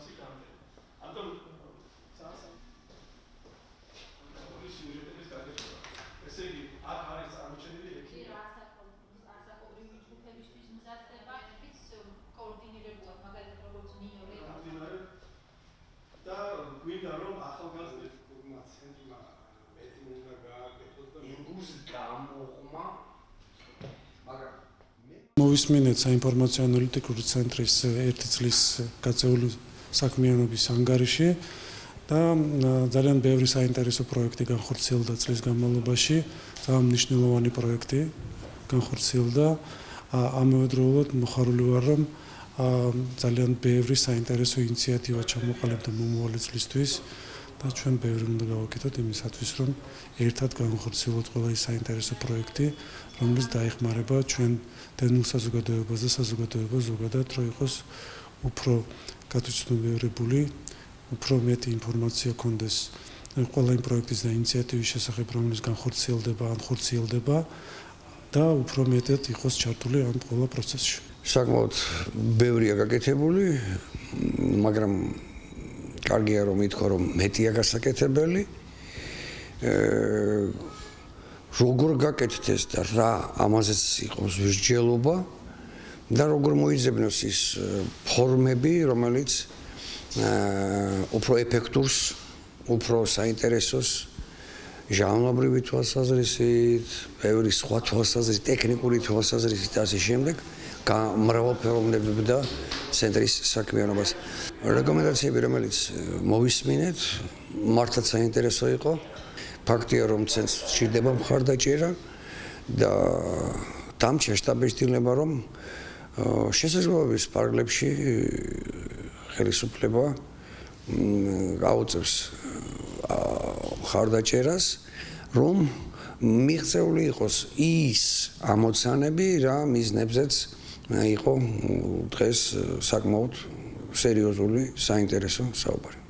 ინფორმაციის გამტენა. ამიტომ ესე იგი, აქ არის წარმოჩენილი ექიმი. ასაკობრივი ჯგუფებისთვის მზადდება კოორდინირებულად, მაგალითად როგორც ნინო და გვინდა რომ ახალგაზრდებს ცენტრმა მეტი უნდა გააკეთოს და იმბურს გამოხმა მაგრამ მოვისმინეთ საინფორმაციო ანალიტიკური ცენტრის ერთი წლის გაწეული საქმიანობის ანგარიში და ძალიან ბევრი საინტერესო პროექტი განხორციელდა წლის განმავლობაში, ძალიან მნიშვნელოვანი პროექტი განხორციელდა. ამავდროულად მოხარული ვარ, რომ ძალიან ბევრი საინტერესო ინიციატივა ჩამოყალიბდა მომავალი წლისთვის და ჩვენ ბევრი უნდა გავაკეთოთ იმისათვის, რომ ერთად განხორციელოთ ყველა ის საინტერესო პროექტი, რომელიც დაეხმარება ჩვენ დევნილ საზოგადოებას და საზოგადოებას ზოგადად, რომ იყოს უფრო გათვითცნობიერებული, უფრო მეტი ინფორმაცია გქონდეს ყველა იმ პროექტის და ინიციატივის შესახებ, რომელიც განხორციელდება ან ხორციელდება და უფრო მეტად იყოს ჩართული ამ ყველა პროცესში. საკმაოდ ბევრია გაკეთებული, მაგრამ კარგია რომ ითქვა რომ მეტია გასაკეთებელი. როგორ გაკეთდეს და რა ამაზეც იყოს მსჯელობა და როგორ მოიძებნოს ის ფორმები, რომელიც უფრო ეფექტურს, უფრო საინტერესოს ჟანრობრივი თვალსაზრისით, ბევრი სხვა თვალსაზრისით, ტექნიკური თვალსაზრისით და ასე შემდეგ მრავალფეროვნებდა ცენტრის საქმიანობას. რეკომენდაციები, რომელიც მოვისმინეთ, მართლაც საინტერესო იყო. ფაქტია, რომ ცენტრს სჭირდება მხარდაჭერა და დამჭერ შტაბ-ბიჭდილება, რომ შესაძლებლობის პარალელებში ხელისუფლება გაუწევს მხარდაჭერას, რომ მიღწეული იყოს ის ამოცანები, რა მიზნებზეც იყო დღეს საკმაოდ სერიოზული, საინტერესო საუბარი.